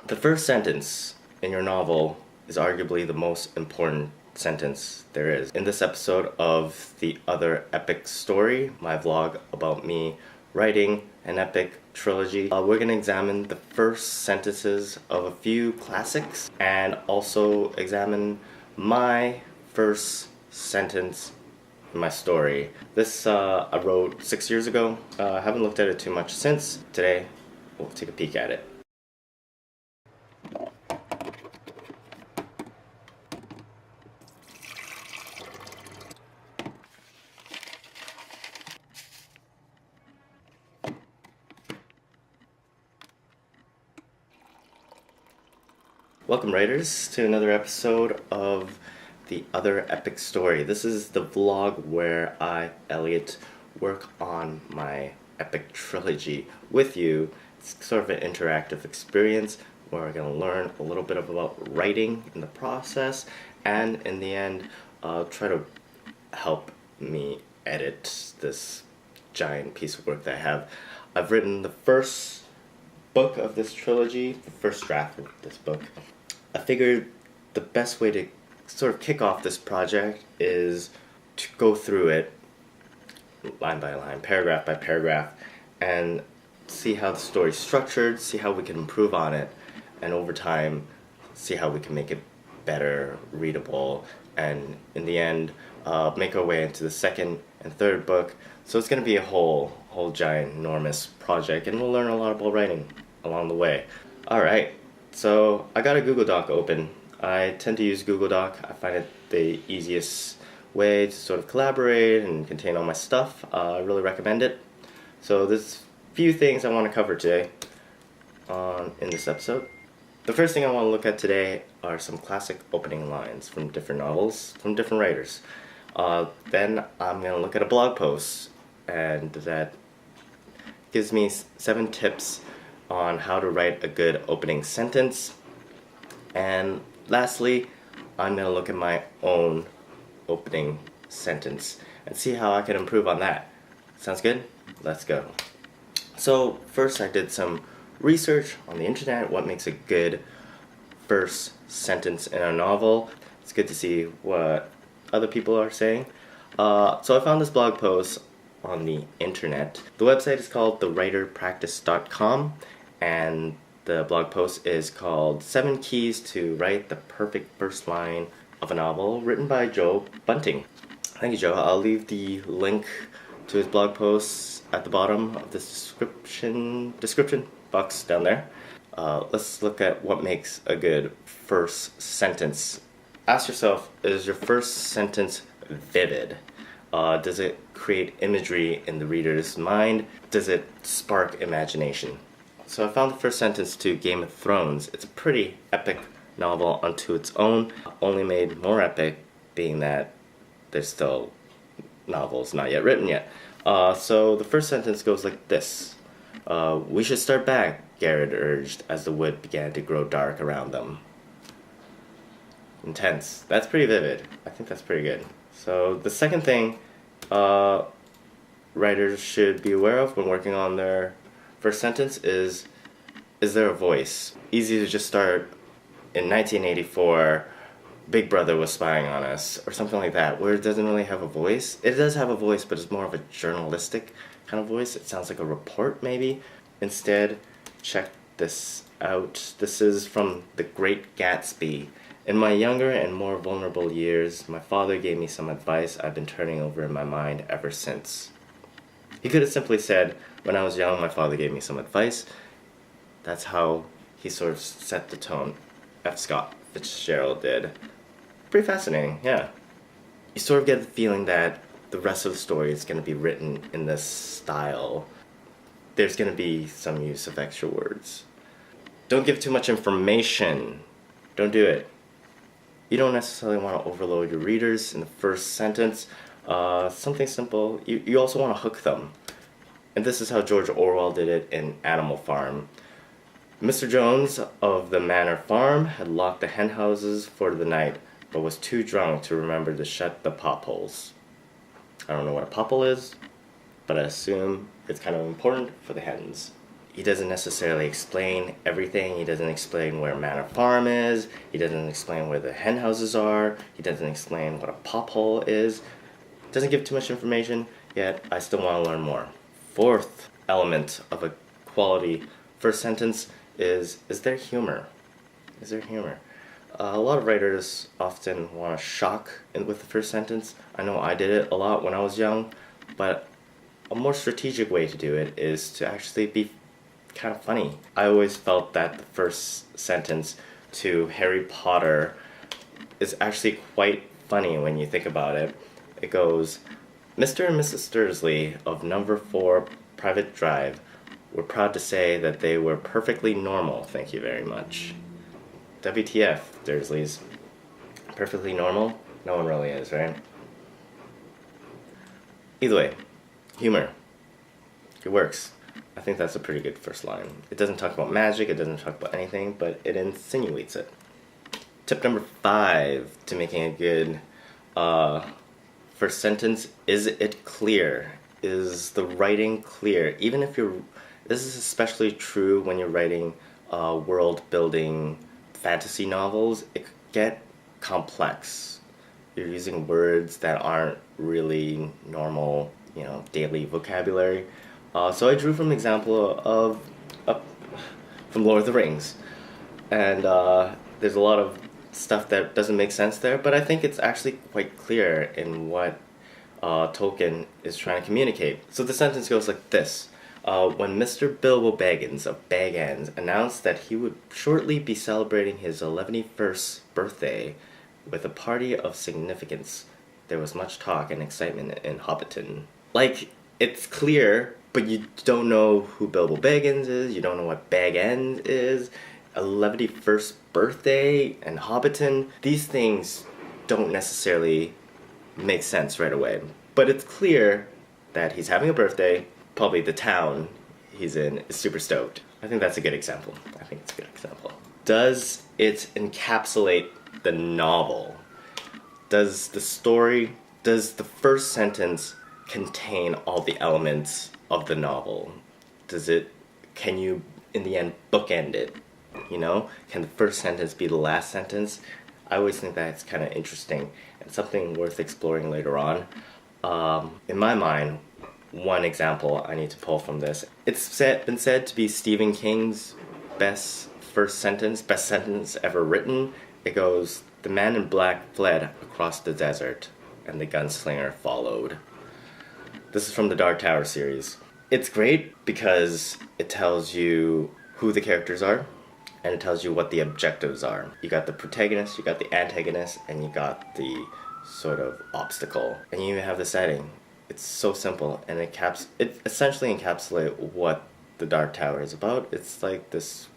The first sentence in your novel is arguably the most important sentence there is. In this episode of The Other Epic Story, my vlog about me writing an epic trilogy, we're going to examine the first sentences of a few classics and also examine my first sentence in my story. This I wrote 6 years ago. I haven't looked at it too much since. Today, we'll take a peek at it. Welcome, writers, to another episode of The Other Epic Story. This is the vlog where I, Elliot, work on my epic trilogy with you. It's sort of an interactive experience where we're going to learn a little bit about writing in the process, and in the end, try to help me edit this giant piece of work that I have. I've written the first book of this trilogy, the first draft of this book. I figured the best way to sort of kick off this project is to go through it line by line, paragraph by paragraph, and see how the story's structured, see how we can improve on it, and over time, see how we can make it better, readable, and in the end, make our way into the second and third book. So it's going to be a whole giant, enormous project, and we'll learn a lot about writing along the way. Alright. So I got a Google Doc open. I tend to use Google Doc. I find it the easiest way to sort of collaborate and contain all my stuff. I really recommend it. So there's a few things I want to cover today in this episode. The first thing I want to look at today are some classic opening lines from different novels, from different writers. Then I'm going to look at a blog post, and that gives me 7 tips on how to write a good opening sentence. And lastly, I'm going to look at my own opening sentence and see how I can improve on that. Sounds good? Let's go. So first, I did some research on the internet, what makes a good first sentence in a novel. It's good to see what other people are saying. So I found this blog post on the internet. The website is called thewriterpractice.com, and the blog post is called 7 Keys to Write the Perfect First Line of a Novel, written by Joe Bunting. Thank you, Joe. I'll leave the link to his blog post at the bottom of this description box down there. Let's look at what makes a good first sentence. Ask yourself, is your first sentence vivid? Does it create imagery in the reader's mind? Does it spark imagination? So I found the first sentence to Game of Thrones. It's a pretty epic novel unto its own, only made more epic being that there's still novels not yet written yet. So the first sentence goes like this. We should start back, Garrett urged as the wood began to grow dark around them. Intense. That's pretty vivid. I think that's pretty good. So the second thing writers should be aware of when working on their first sentence is there a voice? Easy to just start in 1984, Big Brother was spying on us, or something like that, where it doesn't really have a voice. It does have a voice, but it's more of a journalistic kind of voice. It sounds like a report, maybe. Instead, check this out. This is from The Great Gatsby. In my younger and more vulnerable years, my father gave me some advice I've been turning over in my mind ever since. He could have simply said, when I was young, my father gave me some advice. That's how he sort of set the tone. F. Scott Fitzgerald did. Pretty fascinating, yeah. You sort of get the feeling that the rest of the story is going to be written in this style. There's going to be some use of extra words. Don't give too much information. Don't do it. You don't necessarily want to overload your readers in the first sentence. Something simple. You also want to hook them. And this is how George Orwell did it in Animal Farm. Mr. Jones of the Manor Farm had locked the hen houses for the night, but was too drunk to remember to shut the pop holes. I don't know what a popple is, but I assume it's kind of important for the hens. he doesn't necessarily explain everything. He doesn't explain where Manor Farm is. He doesn't explain where the hen houses are. He doesn't explain what a pop hole is. Doesn't give too much information, yet I still want to learn more. Fourth element of a quality first sentence is there humor? Is there humor? A lot of writers often want to shock with the first sentence. I know I did it a lot when I was young, but a more strategic way to do it is to actually be kind of funny. I always felt that the first sentence to Harry Potter is actually quite funny when you think about it. It goes, Mr. and Mrs. Dursley of number 4 Private Drive were proud to say that they were perfectly normal, thank you very much. WTF, Dursleys. Perfectly normal? No one really is, right? Either way, humor. It works. I think that's a pretty good first line. It doesn't talk about magic, it doesn't talk about anything, but it insinuates it. Tip number 5 to making a good first sentence, is it clear? Is the writing clear? Even if this is especially true when you're writing world building fantasy novels, it could get complex. You're using words that aren't really normal, daily vocabulary. So I drew from an example of from Lord of the Rings, and there's a lot of stuff that doesn't make sense there, but I think it's actually quite clear in what Tolkien is trying to communicate. So the sentence goes like this. When Mr. Bilbo Baggins of Bag Ends announced that he would shortly be celebrating his 111st birthday with a party of significance, there was much talk and excitement in Hobbiton. Like, it's clear, but you don't know who Bilbo Baggins is, you don't know what Bag End is, 111st birthday and Hobbiton. These things don't necessarily make sense right away. But it's clear that he's having a birthday. Probably the town he's in is super stoked. I think that's a good example. Does it encapsulate the novel? Does the first sentence contain all the elements of the novel? Can you, in the end, bookend it? Can the first sentence be the last sentence? I always think that's kind of interesting and something worth exploring later on. In my mind, one example I need to pull from this. It's been said to be Stephen King's best sentence ever written. It goes, "The man in black fled across the desert, and the gunslinger followed." This is from the Dark Tower series. It's great because it tells you who the characters are, and it tells you what the objectives are. You got the protagonist, you got the antagonist, and you got the sort of obstacle. And you have the setting. It's so simple, and it essentially encapsulates what the Dark Tower is about. It's like this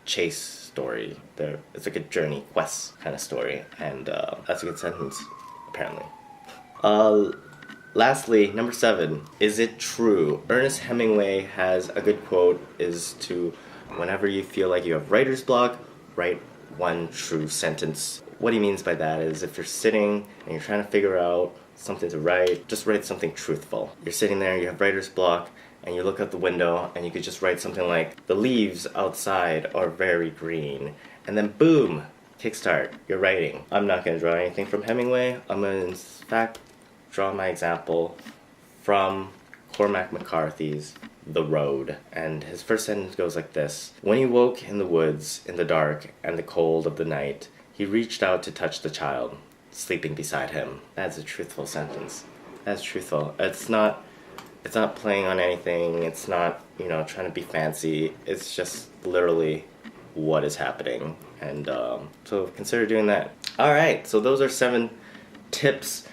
chase story. It's like a journey quest kind of story, and that's a good sentence, apparently. Lastly, number 7, is it true? Ernest Hemingway has a good quote, is to, whenever you feel like you have writer's block, write one true sentence. What he means by that is if you're sitting and you're trying to figure out something to write, just write something truthful. You're sitting there, you have writer's block, and you look out the window, and you could just write something like, "The leaves outside are very green," and then boom, kickstart, you're writing. I'm not going to draw anything from Hemingway. I'm going to, in fact, draw my example from Cormac McCarthy's The Road. And his first sentence goes like this. "When he woke in the woods, in the dark and the cold of the night, he reached out to touch the child sleeping beside him." That's a truthful sentence. That's truthful. It's not playing on anything. It's not, trying to be fancy. It's just literally what is happening. And so consider doing that. Alright, so those are 7 tips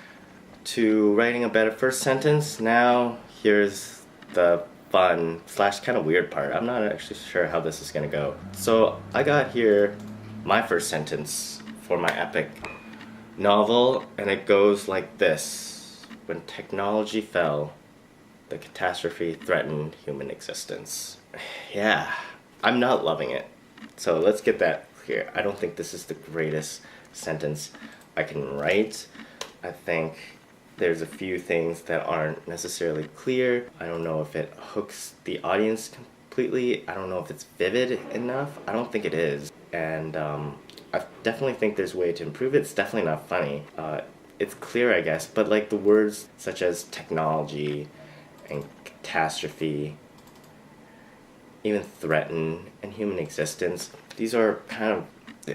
to writing a better first sentence. Now, here's the fun / kind of weird part. I'm not actually sure how this is going to go. So I got here my first sentence for my epic novel, and it goes like this. When technology fell, the catastrophe threatened human existence. Yeah, I'm not loving it. So let's get that clear. I don't think this is the greatest sentence I can write. I think there's a few things that aren't necessarily clear. I don't know if it hooks the audience completely, I don't know if it's vivid enough. I don't think it is. And I definitely think there's a way to improve it. It's definitely not funny. It's clear, I guess, but like the words such as technology and catastrophe, even threaten and human existence, these are kind of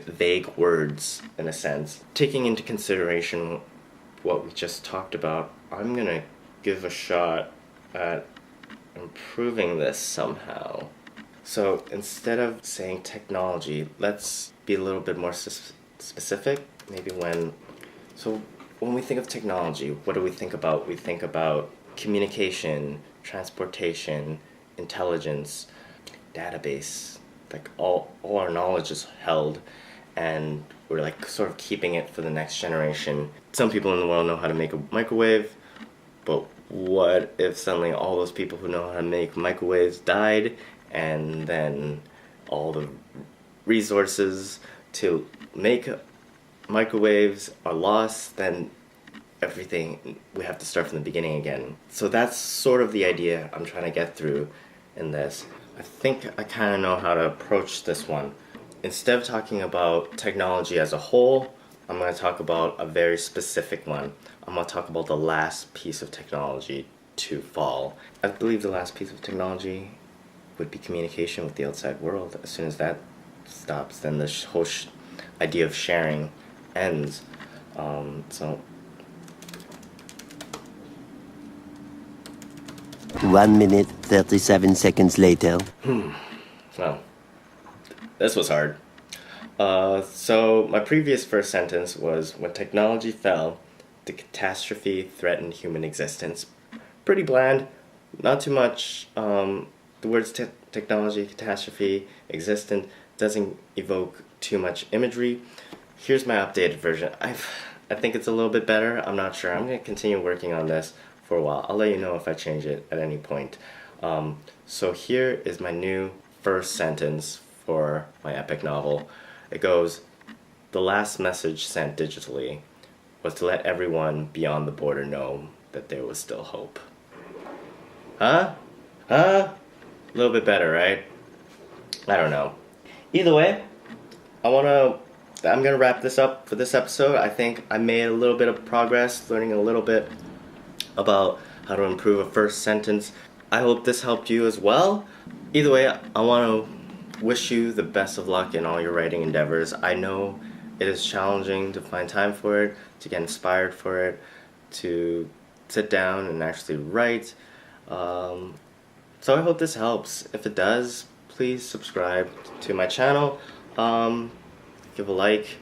vague words in a sense. Taking into consideration what we just talked about, I'm gonna give a shot at improving this somehow. So instead of saying technology, let's be a little bit more specific. Maybe when we think of technology, what do we think about? We think about communication, transportation, intelligence, database. Like all our knowledge is held, and we're like sort of keeping it for the next generation. Some people in the world know how to make a microwave, but what if suddenly all those people who know how to make microwaves died, and then all the resources to make microwaves are lost? Then everything, we have to start from the beginning again. So that's sort of the idea I'm trying to get through in this. I think I kind of know how to approach this one. Instead of talking about technology as a whole, I'm going to talk about a very specific one. I'm going to talk about the last piece of technology to fall. I believe the last piece of technology would be communication with the outside world. As soon as that stops, then the whole idea of sharing ends. So 1 minute, 37 seconds later. Well, this was hard. So my previous first sentence was, when technology fell, the catastrophe threatened human existence. Pretty bland, not too much. The words technology, catastrophe, existent doesn't evoke too much imagery. Here's my updated version. I think it's a little bit better. I'm not sure. I'm going to continue working on this for a while. I'll let you know if I change it at any point. So here is my new first sentence for my epic novel. It goes, the last message sent digitally was to let everyone beyond the border know that there was still hope. Huh? A little bit better, right? I don't know. Either way, I'm gonna wrap this up for this episode. I think I made a little bit of progress, learning a little bit about how to improve a first sentence. I hope this helped you as well. Either way, I want to wish you the best of luck in all your writing endeavors. I know it is challenging to find time for it, to get inspired for it, to sit down and actually write. So I hope this helps. If it does, please subscribe to my channel. Give a like.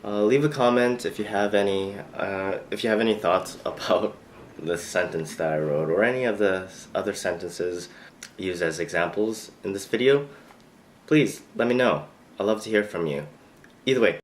Leave a comment if you have any thoughts about the sentence that I wrote, or any of the other sentences used as examples in this video. Please let me know. I'd love to hear from you. Either way.